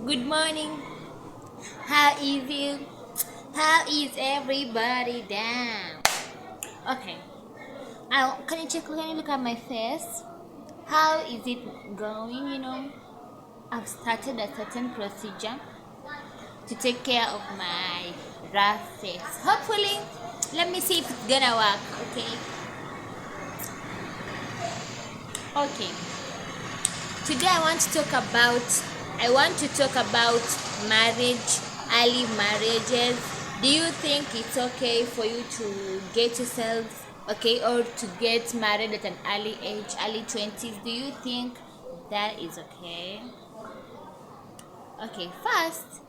Good morning. How is you? How is everybody down? Okay. Can you check? Can you look at my face? How is it going? I've started a certain procedure to take care of my rough face. Hopefully, let me see if it's gonna work. Okay. Okay. Today I want to talk about marriage, early marriages. Do you think it's okay for you to get yourself okay or to get married at an early age, early 20s? Do you think that is okay? Okay, first,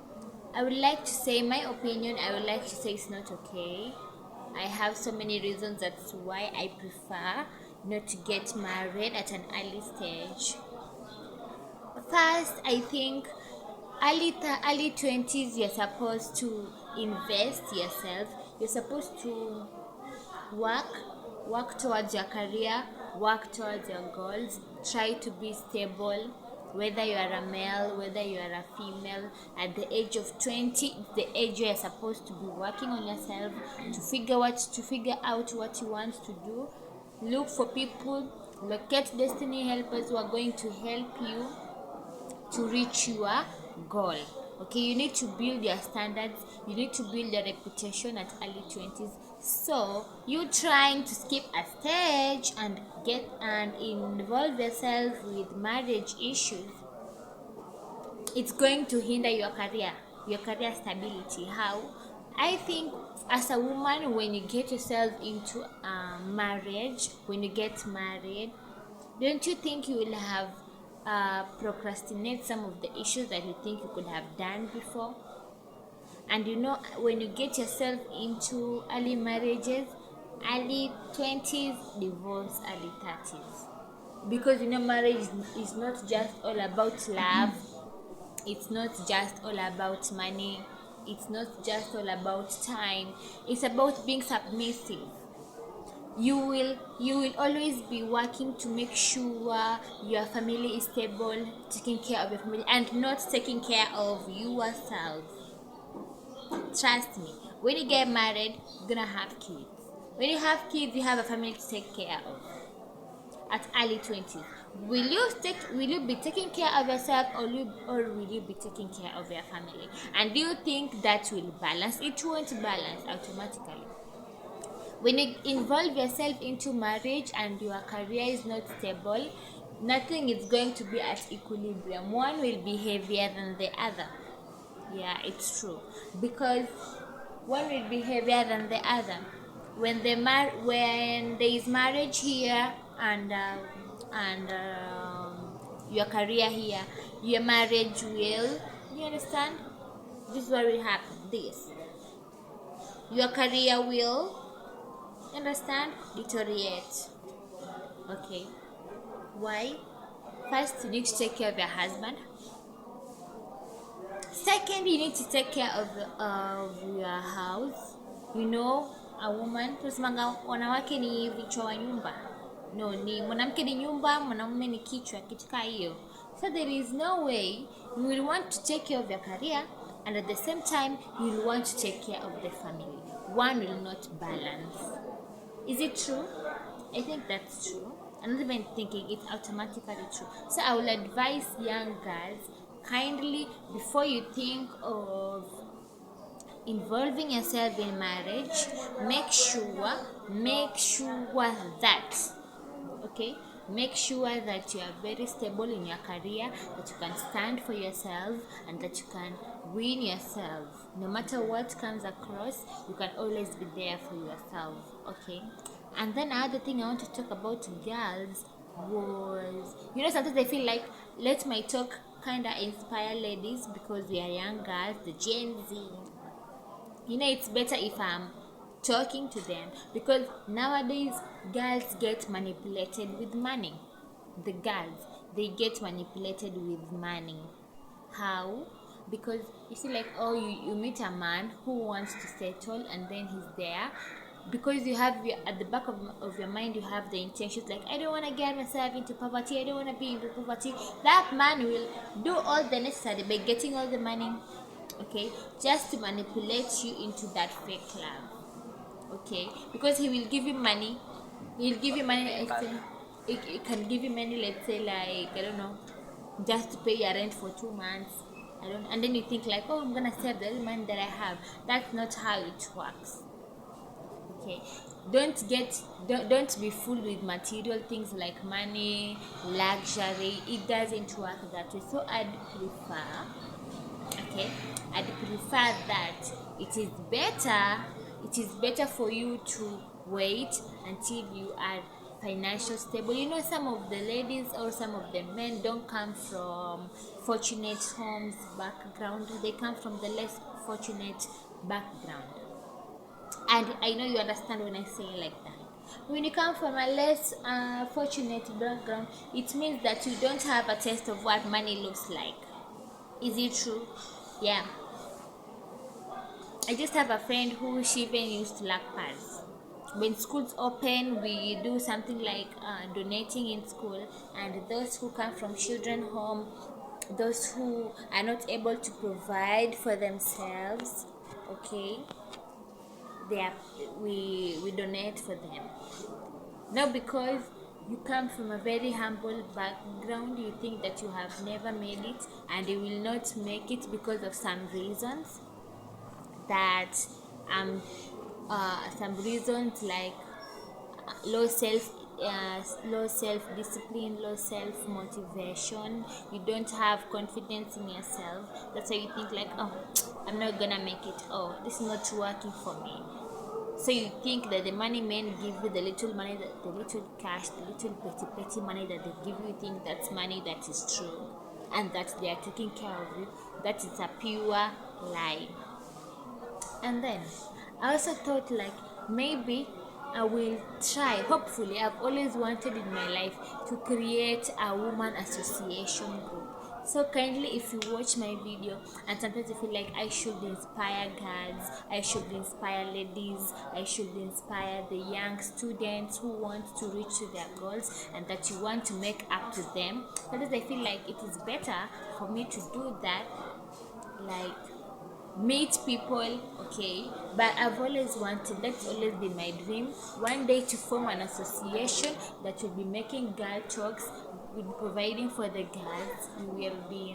I would like to say my opinion. I would like to say it's not okay. I have so many reasons that's why I prefer not to get married at an early stage. First, I think early 20s you're supposed to invest yourself. You're supposed to work work towards your career, work towards your goals, try to be stable, whether you are a male, whether you are a female. At the age of 20, it's the age you're supposed to be working on yourself to figure out what you want to do. Look for people, locate destiny helpers who are going to help you to reach your goal. Okay, you need to build your standards, you need to build your reputation at early 20s. So you trying to skip a stage and get and involve yourself with marriage issues, it's going to hinder your career stability. How? I think as a woman, when you get yourself into marriage, when you get married, don't you think you will have procrastinate some of the issues that you think you could have done before? And when you get yourself into early marriages, early 20s, divorce, early 30s. Because marriage is not just all about love, it's not just all about money, it's not just all about time, it's about being submissive. You will always be working to make sure your family is stable, taking care of your family and not taking care of yourself. Trust me, when you get married, you're gonna have kids. When you have kids, you have a family to take care of. At early 20s, will you be taking care of yourself, or will you be taking care of your family? And do you think that will balance? It won't balance automatically. When you involve yourself into marriage and your career is not stable, nothing is going to be at equilibrium. One will be heavier than the other. Yeah, it's true. Because one will be heavier than the other. When there is marriage here and your career here, your marriage will, you understand? This is what will happen. This your career will, understand, deteriorate. Okay, why? First, you need to take care of your husband. Second, you need to take care of your house. A woman, tunasemanga wanawake ni vichwa wa nyumba. No, ni mwanamke ni nyumba, mwanamume ni kichwa, kitu kaa hiyo. So there is no way you will want to take care of your career and at the same time you will want to take care of the family. One will not balance. Is it true? I think that's true. I'm not even thinking, it's automatically true. So I will advise young girls, kindly, before you think of involving yourself in marriage, make sure that, okay, make sure that you are very stable in your career, that you can stand for yourself and that you can win yourself. No matter what comes across, you can always be there for yourself. Okay. And then another thing I want to talk about to girls was, sometimes I feel like let my talk kind of inspire ladies because we are young girls, the Gen Z. It's better if I'm talking to them because nowadays girls get manipulated with money. The girls, they get manipulated with money. How? Because you see, like, oh, you meet a man who wants to settle and then he's there because you have at the back of your mind, you have the intentions like, I don't want to get myself into poverty, I don't want to be into poverty. That man will do all the necessary by getting all the money, okay, just to manipulate you into that fake love, okay, because he will give you money. He'll give you money. It can give you money, let's say, like, I don't know, just to pay your rent for 2 months. I don't, and then you think like, oh, I'm gonna save the money that I have. That's not how it works. Okay, don't be fooled with material things like money, luxury. It doesn't work that way. So okay, I'd prefer that it is better for you to wait until you are financial stable. You know, some of the ladies or some of the men don't come from fortunate homes background, they come from the less fortunate background. And I know you understand when I say like that. When you come from a less fortunate background, it means that you don't have a taste of what money looks like. Is it true? Yeah. I just have a friend who she even used to lack pads. When schools open, we do something like donating in school, and those who come from children home, those who are not able to provide for themselves, okay, they are, we donate for them. Now, because you come from a very humble background, you think that you have never made it and you will not make it because of some reasons that some reasons like low self low self-discipline, low self-motivation, you don't have confidence in yourself. That's why you think like, oh, I'm not gonna make it, oh, this is not working for me. So you think that the money men give you, the little money, the little cash, the little petty money that they give you, think that's money that is true and that they are taking care of you. That is a pure lie. And then I also thought like, maybe I will try, hopefully, I've always wanted in my life to create a woman association group. So kindly, if you watch my video and sometimes you feel like I should inspire girls, I should inspire ladies, I should inspire the young students who want to reach to their goals and that you want to make up to them, sometimes I feel like it is better for me to do that, like meet people, okay. But I've always wanted, that's always been my dream, one day to form an association that will be making girl talks, will be providing for the girls, we will be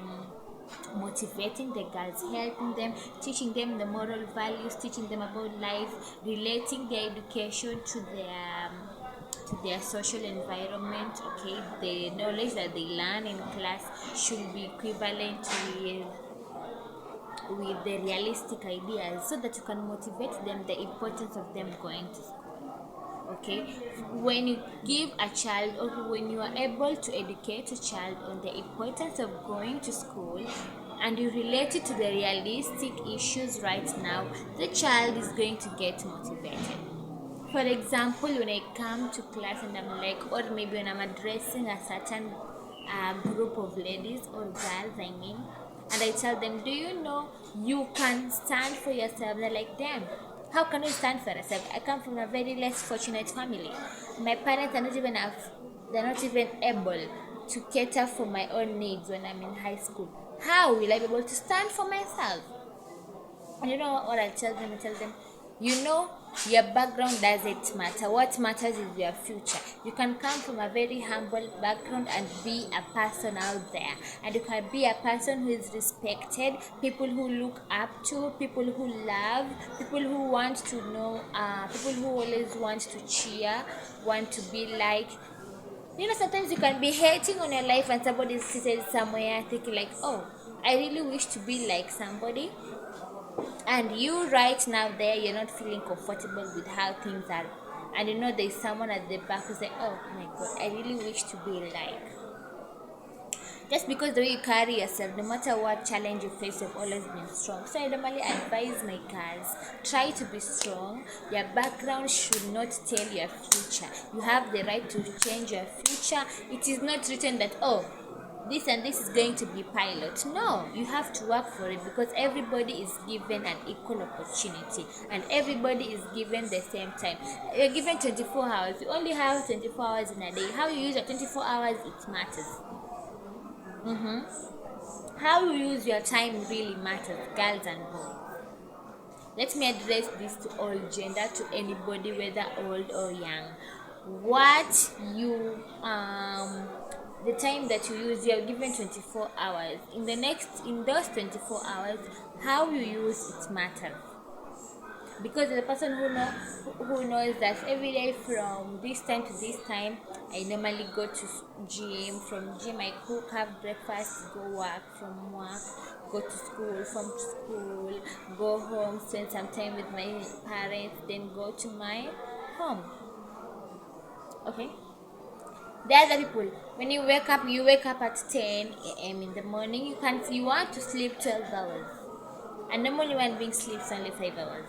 motivating the girls, helping them, teaching them the moral values, teaching them about life, relating their education to their social environment, okay. The knowledge that they learn in class should be equivalent with the realistic ideas, so that you can motivate them, the importance of them going to school, okay. When you give a child, or when you are able to educate a child on the importance of going to school and you relate it to the realistic issues right now, the child is going to get motivated. For example, when I come to class and I'm like, or maybe when I'm addressing a certain group of ladies or girls, I mean, and I tell them, do you know you can stand for yourself? They're like, damn, how can you stand for yourself? I come from a very less fortunate family. My parents are not even they're not even able to cater for my own needs when I'm in high school. How will I be able to stand for myself? And you know what I tell them? I tell them, you know, your background doesn't matter. What matters is your future. You can come from a very humble background and be a person out there. And you can be a person who is respected, people who look up to, people who love, people who want to know, people who always want to cheer, want to be like. You know, sometimes you can be hating on your life and somebody is seated somewhere thinking like, oh, I really wish to be like somebody, and you right now there, you're not feeling comfortable with how things are, and you know there's someone at the back who's like, oh my god, I really wish to be like. Just because the way you carry yourself, no matter what challenge you face, you've always been strong. So I normally advise my girls, try to be strong. Your background should not tell your future. You have the right to change your future. It is not written that, oh, this and this is going to be pilot. No, you have to work for it, because everybody is given an equal opportunity and everybody is given the same time. You're given 24 hours. You only have 24 hours in a day. How you use your 24 hours, it matters. How you use your time really matters, girls and boys. Let me address this to all gender, to anybody, whether old or young. What you the time that you use, you are given 24 hours. In those 24 hours, how you use it matters. Because the person who knows that every day from this time to this time, I normally go to gym. From gym, I cook, have breakfast, go work. From work, go to school. From school, go home, spend some time with my parents, then go to my home. Okay. The other people, when you wake up at 10 a.m. in the morning. You want to sleep 12 hours, and normally one being sleeps only 5 hours.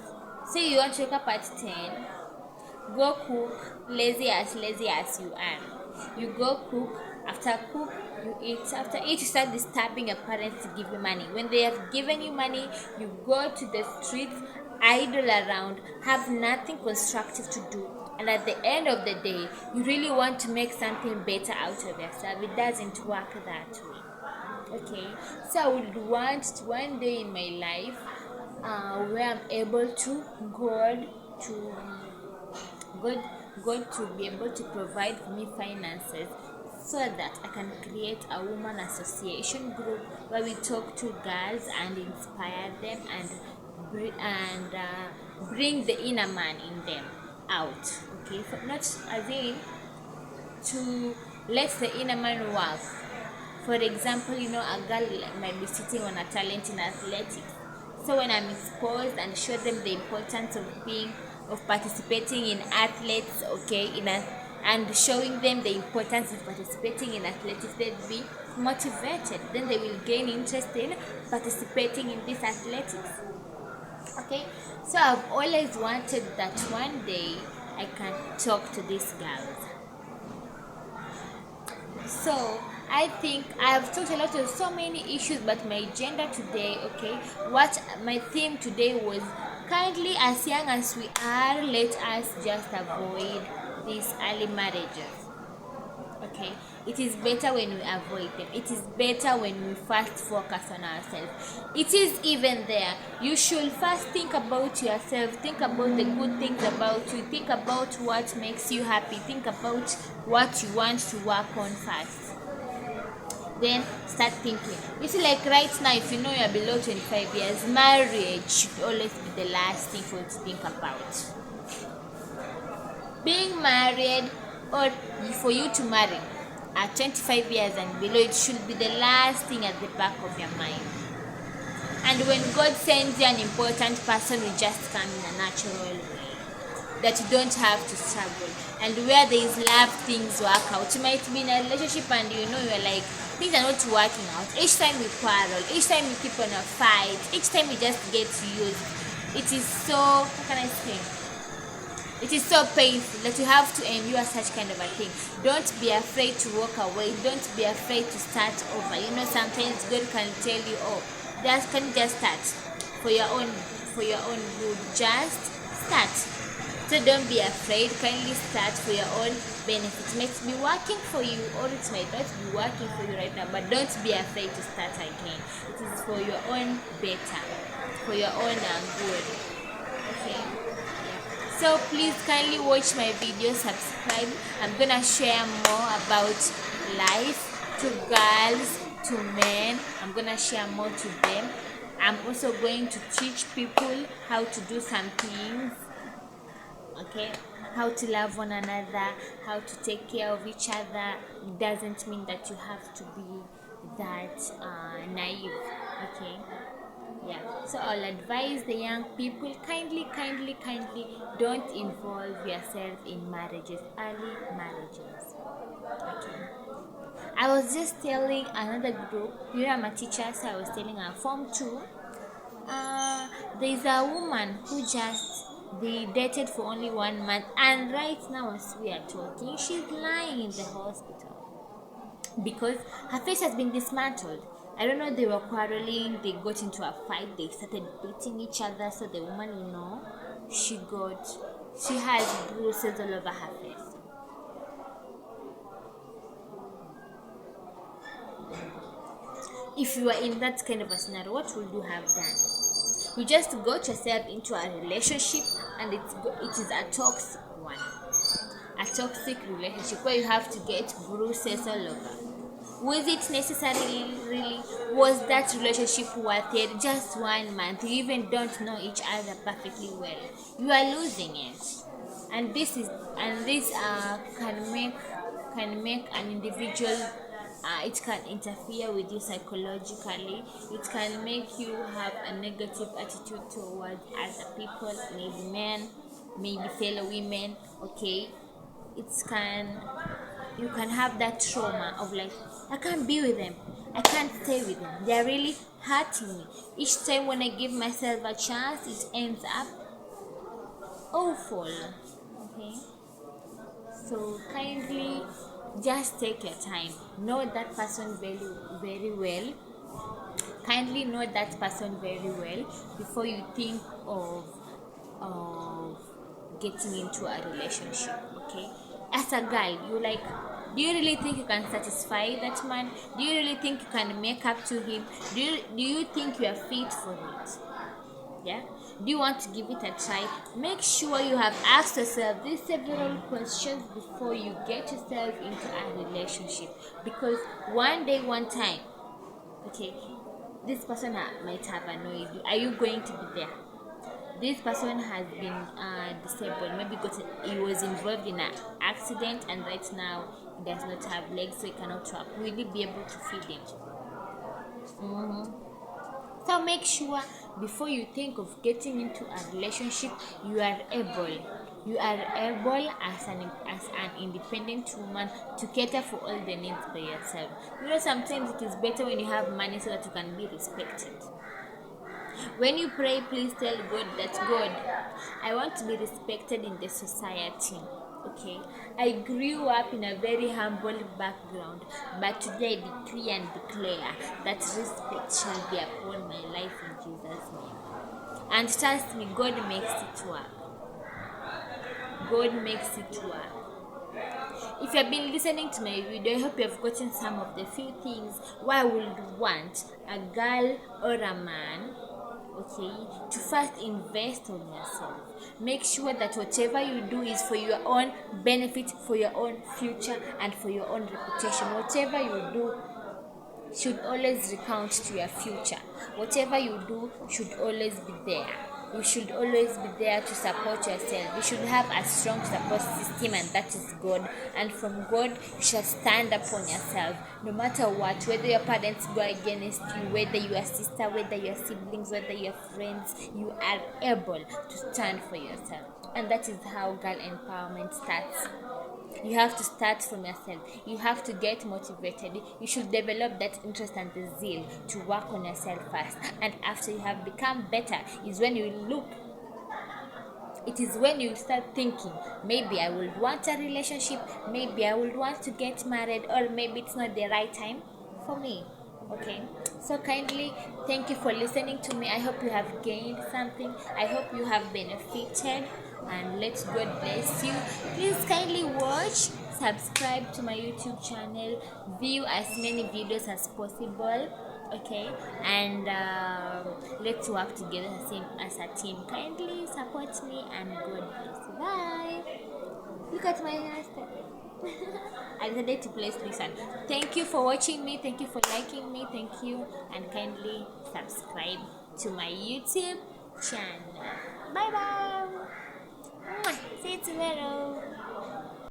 So you want to wake up at 10, go cook, lazy as you are. You go cook, after cook, you eat. After eat, you start disturbing your parents to give you money. When they have given you money, you go to the streets, idle around, have nothing constructive to do. And at the end of the day, you really want to make something better out of yourself. It doesn't work that way. Okay, so I would want one day in my life where I'm able to God to be able to provide for me finances, so that I can create a woman association group where we talk to girls and inspire them and bring the inner man in them out. Okay, so not as in to let the inner man work. For example, a girl might be sitting on a talent in athletics. So when I'm exposed and show them the importance of participating in athletes, okay, and showing them the importance of participating in athletics, they'll be motivated. Then they will gain interest in participating in this athletics. Okay, so I've always wanted that one day I can talk to these girls. So I think I have talked a lot of so many issues, but my gender today, okay, what my theme today was, kindly, as young as we are, let us just avoid these early marriages. Okay, it is better when we avoid them. It is better when we first focus on ourselves. It is even there. You should first think about yourself, think about the good things about you, think about what makes you happy, think about what you want to work on first. Then start thinking. You see, like right now, if you know you're below 25 years, marriage should always be the last thing for you to think about. Being married, or for you to marry at 25 years and below, it should be the last thing at the back of your mind. And when God sends you an important person, will just come in a natural way, that you don't have to struggle. And where there is love, things work out. You might be in a relationship and you're like, things are not working out. Each time we quarrel, each time we keep on a fight, each time we just get used. It is so, how can I say? It is so painful that you have to endure such kind of a thing. Don't be afraid to walk away. Don't be afraid to start over. Sometimes God can tell you, can you just start for your own good. Just start. So don't be afraid. Kindly start for your own benefit. It might be working for you, or it might not be working for you right now. But don't be afraid to start again. It is for your own better, for your own good. Okay. So please kindly watch my video, subscribe. I'm gonna share more about life to girls, to men. I'm gonna share more to them. I'm also going to teach people how to do some things, okay, how to love one another, how to take care of each other. It doesn't mean that you have to be that naive, okay. Yeah, so I'll advise the young people, kindly don't involve yourself in early marriages. Okay. I was just telling another group, I'm a teacher, so I was telling our Form 2, there's a woman who they dated for only 1 month, and right now as we are talking, she's lying in the hospital. because her face has been dismantled. I don't know, they were quarreling, they got into a fight, they started beating each other, so the woman, she has bruises all over her face. If you are in that kind of a scenario, what would you have done? You just got yourself into a relationship, and it is a toxic one, a toxic relationship where you have to get bruises all over. Was it necessarily, really? Was that relationship worth it? Just 1 month, you even don't know each other perfectly well. You are losing it, and this can make an individual. It can interfere with you psychologically. It can make you have a negative attitude towards other people, maybe men, maybe fellow women. Okay, it can you can have that trauma of like, I can't be with them, I can't stay with them, they're really hurting me. Each time when I give myself a chance, it ends up awful. Okay, so kindly just take your time, know that person very very well. Kindly know that person very well before you think of getting into a relationship. Okay, as a girl, do you really think you can satisfy that man? Do you really think you can make up to him? Do you think you are fit for it? Yeah, do you want to give it a try? Make sure you have asked yourself these several questions before you get yourself into a relationship, because one day, one time, okay, this person might have annoyed you. Are you going to be there? This person has been disabled, maybe he was involved in an accident, and right now he does not have legs, so he cannot walk. Will you be able to feed him? So make sure before you think of getting into a relationship, you are able as an independent woman to cater for all the needs by yourself. Sometimes it is better when you have money so that you can be respected. When you pray, please tell God that, God, I want to be respected in the society. Okay, I grew up in a very humble background, but today I decree and declare that respect shall be upon my life in Jesus' name. And trust me, God makes it work. God makes it work. If you have been listening to my video, I hope you have gotten some of the few things why I would want a girl or a man, okay, to first invest on yourself. Make sure that whatever you do is for your own benefit, for your own future, and for your own reputation. Whatever you do should always recount to your future. Whatever you do should always be there. You should always be there to support yourself. You should have a strong support system, and that is God. And from God, you shall stand upon yourself, no matter what. Whether your parents go against you, whether your sister, whether your siblings, whether your friends, you are able to stand for yourself. And that is how girl empowerment starts. You have to start from yourself. You have to get motivated. You should develop that interest and the zeal to work on yourself first. And after you have become better, is when you look. It is when you start thinking, maybe I would want a relationship, maybe I would want to get married, or maybe it's not the right time for me. Okay, so kindly thank you for listening to me. I hope you have gained something. I hope you have benefited, and let God bless you. Please kindly watch, subscribe to my YouTube channel, view as many videos as possible. Okay, and let's work together as a team. Kindly support me, and God bless you. Bye. Look at my hairstyle. I decided to place this one. Thank you for watching me. Thank you for liking me. Thank you, and kindly subscribe to my YouTube channel. Bye bye. See you tomorrow.